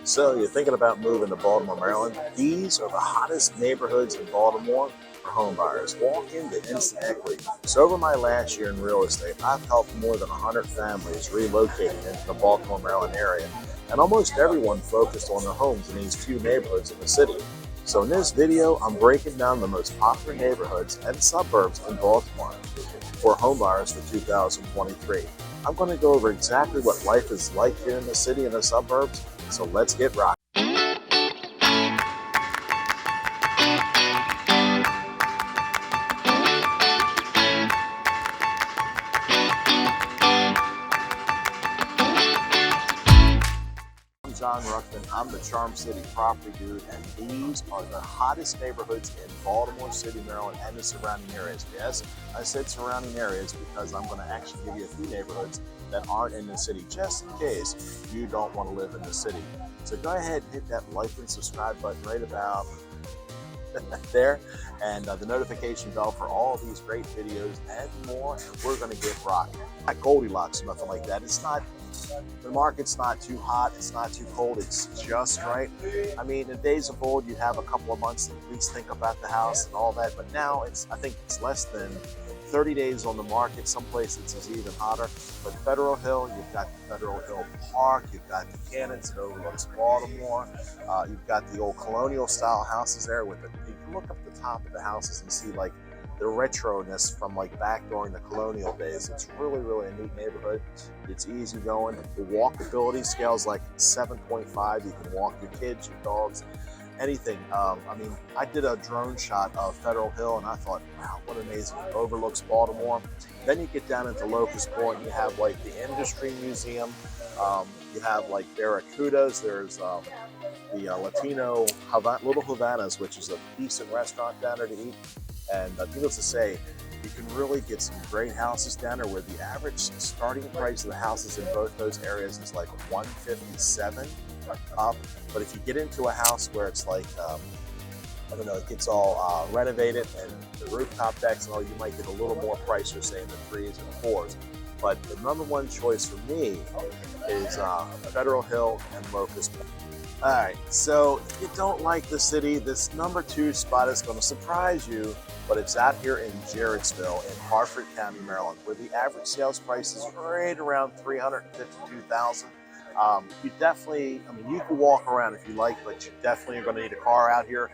So you're thinking about moving to Baltimore, Maryland? These are the hottest neighborhoods in Baltimore for home buyers. Walk into instant equity. So over my last year in real estate, I've helped more than 100 families relocate into the Baltimore, Maryland area. And almost everyone focused on their homes in these few neighborhoods in the city. So in this video, I'm breaking down the most popular neighborhoods and suburbs in Baltimore for home buyers for 2023. I'm going to go over exactly what life is like here in the city and the suburbs. So let's get rocking. Ruckman. I'm the Charm City property dude, and these are the hottest neighborhoods in Baltimore City, Maryland, and the surrounding areas. Yes, I said surrounding areas because I'm going to actually give you a few neighborhoods that aren't in the city, just in case you don't want to live in the city. So go ahead and hit that like and subscribe button right about there, and the notification bell for all of these great videos and more, and we're going to get rocking. Not Goldilocks or nothing like that. It's not, the market's not too hot, it's not too cold, it's just right. I mean, in days of old, you'd have a couple of months to at least think about the house and all that, but now I think it's less than 30 days on the market. Some places it's even hotter. But Federal Hill, you've got the Federal Hill Park, you've got the cannons that overlooks Baltimore, you've got the old colonial style houses there with you can look up the top of the houses and see like the retro-ness from like back during the colonial days. It's really, really a neat neighborhood. It's easy going. The walkability scale is like 7.5. You can walk your kids, your dogs, anything. I mean, I did a drone shot of Federal Hill and I thought, wow, what amazing. It overlooks Baltimore. Then you get down into Locust Point and you have like the Industry Museum. You have like Barracudas. There's the Latino Little Havanas, which is a decent restaurant down there to eat. And needless to say, you can really get some great houses down there where the average starting price of the houses in both those areas is like $157 up. But if you get into a house where it's like, I don't know, it gets all renovated and the rooftop decks and all, you might get a little more pricier, say in the 3s and 4s. But the number one choice for me is Federal Hill and Locust Point. All right, so if you don't like the city, this number 2 spot is going to surprise you, but it's out here in Jarrettsville in Harford County, Maryland, where the average sales price is right around $352,000. You definitely, I mean, you can walk around if you like, but you definitely are going to need a car out here.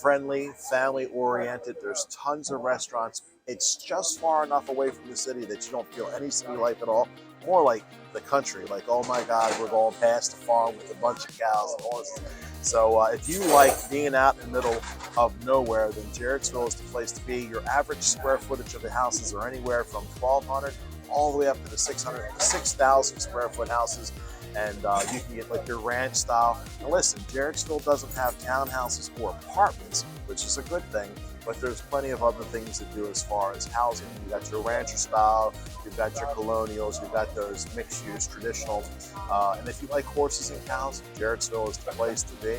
Friendly, family-oriented. There's tons of restaurants. It's just far enough away from the city that you don't feel any city life at all. More like the country, like, oh my God, we're going past the farm with a bunch of cows and horses. So if you like being out in the middle of nowhere, then Jarrettsville is the place to be. Your average square footage of the houses are anywhere from 1,200 all the way up to the 6,000 square foot houses. And you can get like your ranch style. Now listen, Jarrettsville doesn't have townhouses or apartments, which is a good thing, but there's plenty of other things to do as far as housing. You got your rancher style, you've got your colonials, you've got those mixed use traditional. And if you like horses and cows, Jarrettsville is the place to be.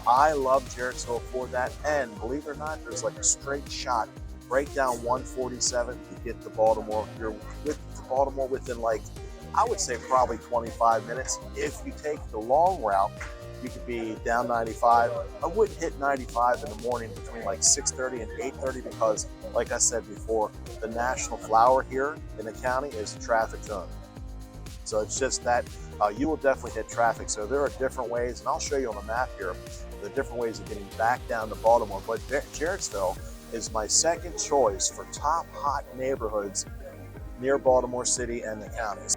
I love Jarrettsville for that. And believe it or not, there's like a straight shot right down 147 to get to Baltimore. You're with Baltimore within like, I would say probably 25 minutes. If you take the long route, you could be down 95. I wouldn't hit 95 in the morning between like 6:30 and 8:30 because, like I said before, the national flower here in the county is a traffic zone. So it's just that you will definitely hit traffic. So there are different ways, and I'll show you on the map here, the different ways of getting back down to Baltimore. But Jarrettsville is my second choice for top hot neighborhoods near Baltimore City and the counties.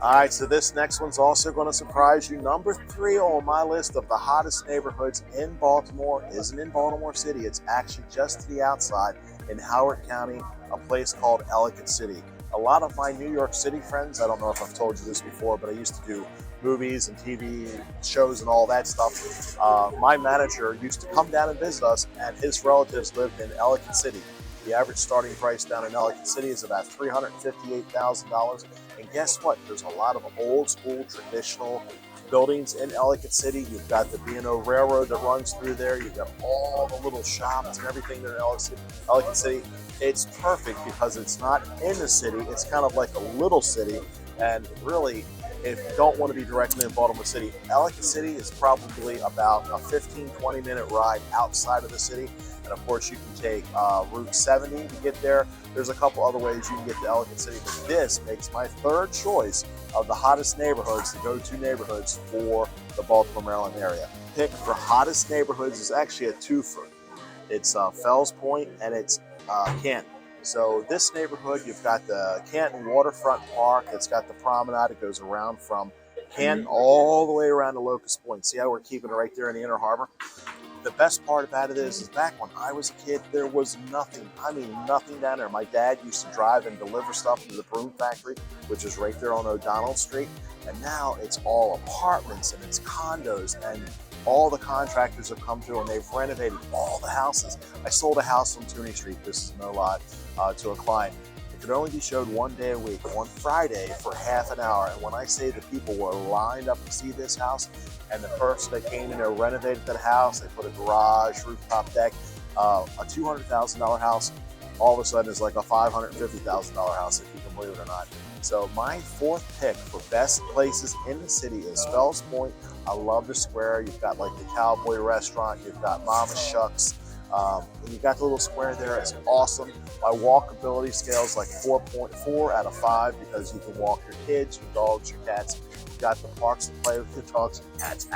All right, so this next one's also going to surprise you. Number 3 on my list of the hottest neighborhoods in Baltimore isn't in Baltimore City. It's actually just to the outside in Howard County, a place called Ellicott City. A lot of my New York City friends, I don't know if I've told you this before, but I used to do movies and TV shows and all that stuff. My manager used to come down and visit us, and his relatives lived in Ellicott City. The average starting price down in Ellicott City is about $358,000. And guess what? There's a lot of old school traditional buildings in Ellicott City. You've got the B&O Railroad that runs through there. You've got all the little shops and everything there in Ellicott City. It's perfect because it's not in the city. It's kind of like a little city. And really, if you don't want to be directly in Baltimore City, Ellicott City is probably about a 15-20 minute ride outside of the city. And of course, you can take Route 70 to get there. There's a couple other ways you can get to Ellicott City, but this makes my third choice of the hottest neighborhoods, the go-to neighborhoods for the Baltimore, Maryland area. Pick for hottest neighborhoods is actually a twofer. It's Fells Point and it's Canton. So this neighborhood, you've got the Canton Waterfront Park. It's got the promenade. It goes around from Canton all the way around to Locust Point. See how we're keeping it right there in the Inner Harbor? The best part about it is back when I was a kid, there was nothing. I mean, nothing down there. My dad used to drive and deliver stuff to the broom factory, which is right there on O'Donnell Street. And now it's all apartments and it's condos, and all the contractors have come through and they've renovated all the houses. I sold a house on Tooney Street, this is no lie, to a client. It could only be showed one day a week, on Friday for half an hour. And when I say the people were lined up to see this house, and the person that came in there renovated that house, they put a garage, rooftop deck, a $200,000 house, all of a sudden is like a $550,000 house, if you can believe it or not. So my fourth pick for best places in the city is Fells Point. I love the square. You've got like the Cowboy restaurant, you've got Mama Shucks, and you got the little square there. It's awesome. My walkability scale is like 4.4 out of 5 because you can walk your kids, your dogs, your cats. You've got the parks to play with your dogs and cats.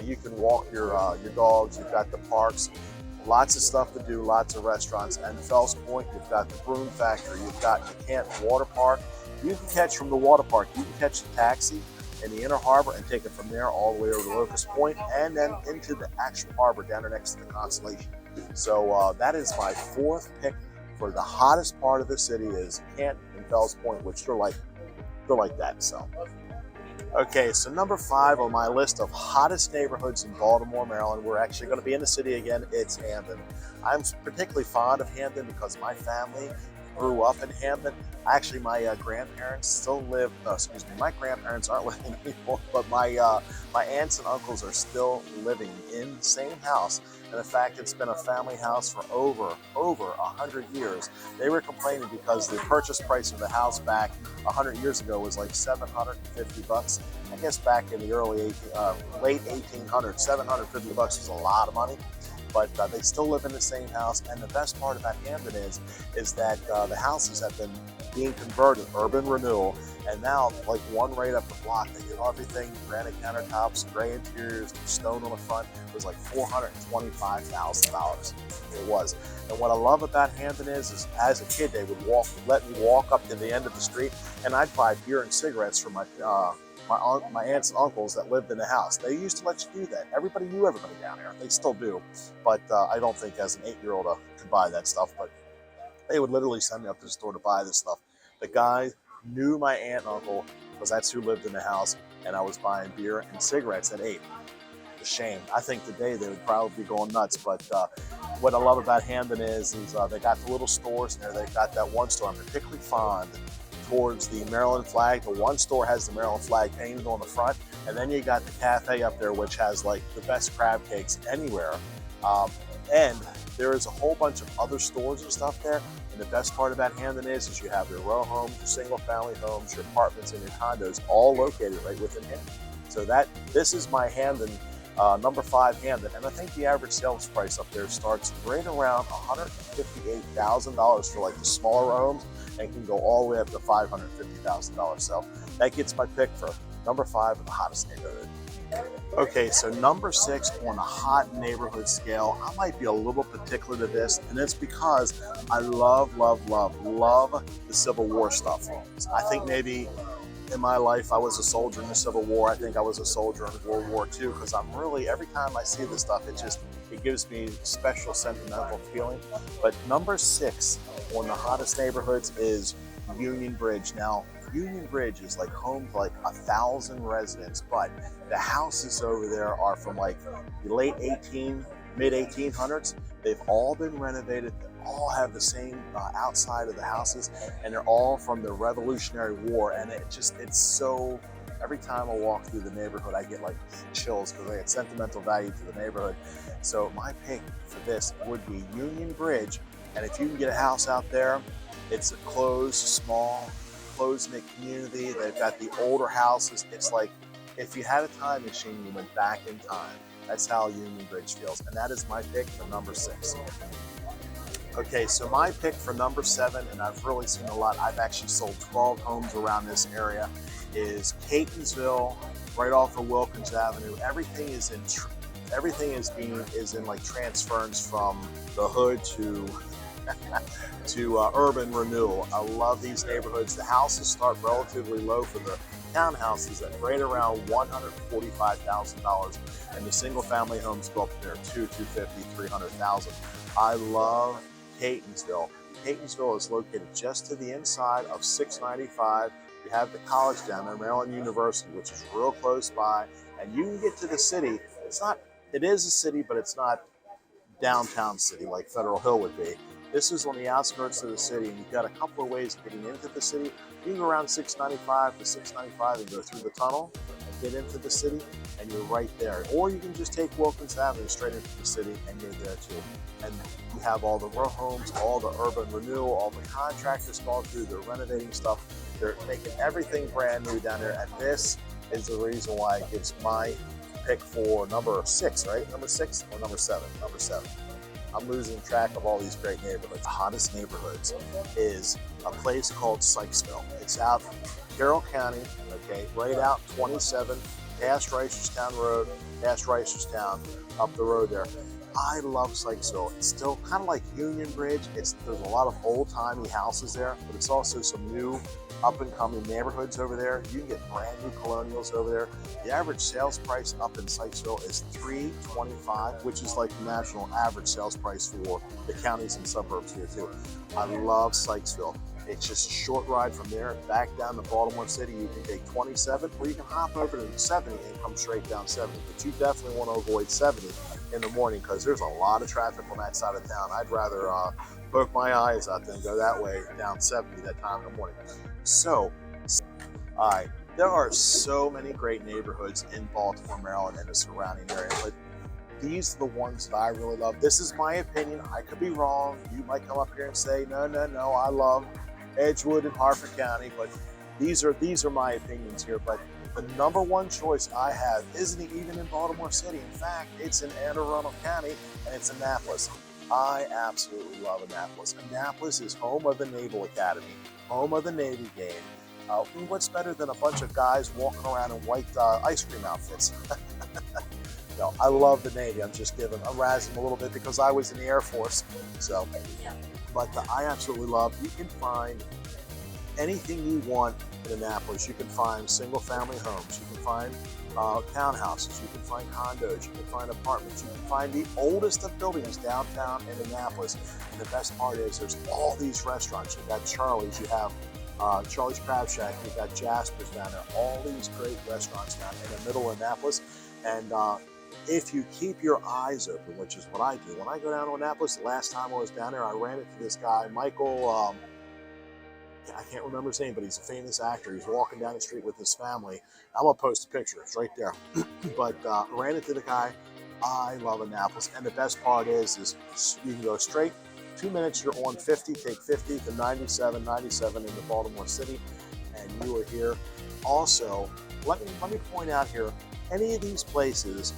You can walk your dogs. You've got the parks. Lots of stuff to do, lots of restaurants. And Fells Point, you've got the broom factory. You've got the Canton Water Park. You can catch from the water park. You can catch the taxi in the Inner Harbor and take it from there all the way over to Locust Point and then into the actual harbor down there next to the Constellation. So that is my fourth pick for the hottest part of the city is Canton and Fells Point, which they're like that. So, okay, so number 5 on my list of hottest neighborhoods in Baltimore, Maryland. We're actually going to be in the city again. It's Hampden. I'm particularly fond of Hampden because my family grew up in Hampden. Actually, my grandparents still live, my grandparents aren't living anymore, but my aunts and uncles are still living in the same house. And in fact, it's been a family house for over 100 years. They were complaining because the purchase price of the house back 100 years ago was like $750. I guess back in the late 1800s, $750 was a lot of money. But they still live in the same house. And the best part about Hampden is that the houses have been being converted, urban renewal, and now like one right up the block, they get everything, granite countertops, gray interiors, stone on the front. It was like $425,000. It was. And what I love about Hampden is as a kid, they would let me walk up to the end of the street, and I'd buy beer and cigarettes from my aunts and uncles that lived in the house. They used to let you do that. Everybody knew everybody down there. They still do. But I don't think as an 8-year-old I could buy that stuff. But they would literally send me up to the store to buy this stuff. The guy knew my aunt and uncle because that's who lived in the house. And I was buying beer and cigarettes at 8. A shame. I think today they would probably be going nuts. But what I love about Hampden is they got the little stores in there. They got that one store I'm particularly fond towards the Maryland flag. The one store has the Maryland flag painted on the front, and then you got the cafe up there, which has like the best crab cakes anywhere. And there is a whole bunch of other stores and stuff there. And the best part about Hampden is you have your row homes, your single family homes, your apartments, and your condos all located right within Hampden. So this is my Hampden, number 5 Hampden. And I think the average sales price up there starts right around $158,000 for like the smaller homes, and can go all the way up to $550,000. So that gets my pick for number 5 of the hottest neighborhood. Okay, so number 6 on the hot neighborhood scale, I might be a little particular to this, and it's because I love the Civil War stuff. I think maybe in my life I was a soldier in the Civil War. I think I was a soldier in World War II because every time I see this stuff, it gives me special sentimental feeling. But number 6 on the hottest neighborhoods is Union Bridge. Now, Union Bridge is like home to like 1,000 residents, but the houses over there are from like the mid 1800s. They've all been renovated. They all have the same outside of the houses, and they're all from the Revolutionary War. And it's so, every time I walk through the neighborhood, I get like chills because I get sentimental value to the neighborhood. So my pick for this would be Union Bridge. And if you can get a house out there, it's a closed, small, close-knit community. They've got the older houses. It's like if you had a time machine, you went back in time. That's how Union Bridge feels. And that is my pick for number 6. Okay, so my pick for number 7, and I've really seen a lot, I've actually sold 12 homes around this area, is Catonsville, right off of Wilkins Avenue. Everything is in like transference from the hood to urban renewal. I love these neighborhoods. The houses start relatively low for the townhouses at right around $145,000, and the single family homes go up there $250,000, $300,000. I love Catonsville. Catonsville is located just to the inside of 695. You have the college down there, Maryland University, which is real close by, and you can get to the city. It is a city, but it's not downtown city like Federal Hill would be. This is on the outskirts of the city, and you've got a couple of ways of getting into the city. You can go around 695 to 695 and go through the tunnel and get into the city, and you're right there. Or you can just take Wilkins Avenue straight into the city, and you're there too. And you have all the row homes, all the urban renewal, all the contractors going through, they're renovating stuff. They're making everything brand new down there, and this is the reason why it gets my pick for number 6, right? Number 6 or number 7? Number 7. I'm losing track of all these great neighborhoods. The hottest neighborhoods is a place called Sykesville. It's out Carroll County, okay, right out 27, past Reisterstown Road, past Reisterstown, up the road there. I love Sykesville. It's still kind of like Union Bridge. There's a lot of old-timey houses there, but it's also some new up-and-coming neighborhoods over there. You can get brand new colonials over there. The average sales price up in Sykesville is $325, which is like the national average sales price for the counties and suburbs here too. I love Sykesville. It's just a short ride from there back down to Baltimore City. You can take 27, or you can hop over to 70 and come straight down 70. But you definitely want to avoid 70 in the morning because there's a lot of traffic on that side of town. I'd rather poke my eyes out than go that way down 70 that time in the morning. So, all right, there are so many great neighborhoods in Baltimore, Maryland, and the surrounding area, but these are the ones that I really love. This is my opinion. I could be wrong. You might come up here and say, no, I love Edgewood and Harford County, but these are my opinions here. But the number one choice I have isn't even in Baltimore City. In fact, it's in Anne Arundel County, and it's Annapolis. I absolutely love Annapolis. Annapolis is home of the Naval Academy, home of the Navy game. What's better than a bunch of guys walking around in white ice cream outfits? No, I love the Navy. I'm razzing a little bit because I was in the Air Force. So, but I absolutely love. You can find anything you want in Annapolis. You can find single-family homes. You can find townhouses. You can find condos. You can find apartments. You can find the oldest of buildings downtown in Annapolis. And the best part is there's all these restaurants. You've got Charlie's. You have Charlie's Crab Shack. You've got Jasper's down there. All these great restaurants down in the middle of Annapolis. And if you keep your eyes open, which is what I do. When I go down to Annapolis, the last time I was down there, I ran into this guy, Michael, I can't remember his name, but he's a famous actor. He's walking down the street with his family. I'm going to post a picture. It's right there. But I ran into the guy. I love Annapolis. And the best part is you can go straight. 2 minutes, you're on 50. Take 50 to 97 into Baltimore City, and you are here. Also, let me point out here, any of these places,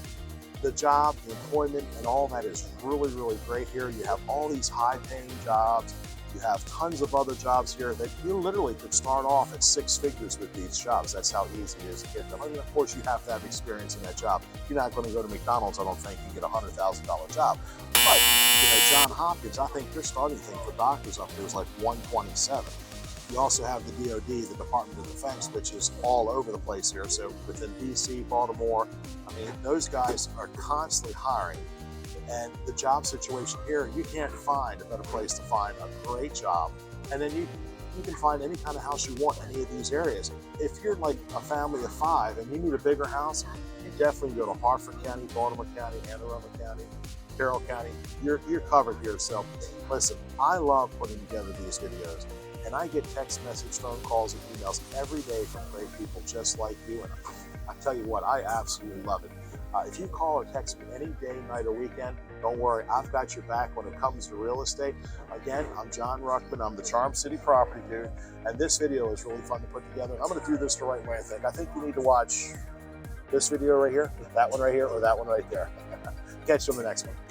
the job, the employment, and all that is really, really great here. You have all these high-paying jobs. You have tons of other jobs here that you literally could start off at 6 figures with these jobs. That's how easy it is to get them. I mean, of course, you have to have experience in that job. You're not going to go to McDonald's, I don't think, and get a $100,000 job. But, John Hopkins, I think their starting thing for doctors up there is like 127. You also have the DOD, the Department of Defense, which is all over the place here. So within DC, Baltimore, I mean, those guys are constantly hiring. And the job situation here, you can't find a better place to find a great job. And then you can find any kind of house you want in any of these areas. If you're like a family of 5 and you need a bigger house, you definitely go to Harford County, Baltimore County, Anne Arundel County, Carroll County. You're covered here. So listen, I love putting together these videos. And I get text message, phone calls, and emails every day from great people just like you. And I tell you what, I absolutely love it. If you call or text me any day, night, or weekend, Don't worry, I've got your back when it comes to real estate. Again, I'm John Ruckman. I'm the Charm City Property Dude, and this video is really fun to put together. I'm going to do this the right way, I think. I think you need to watch this video right here, that one right here, or that one right there. Catch you on the next one.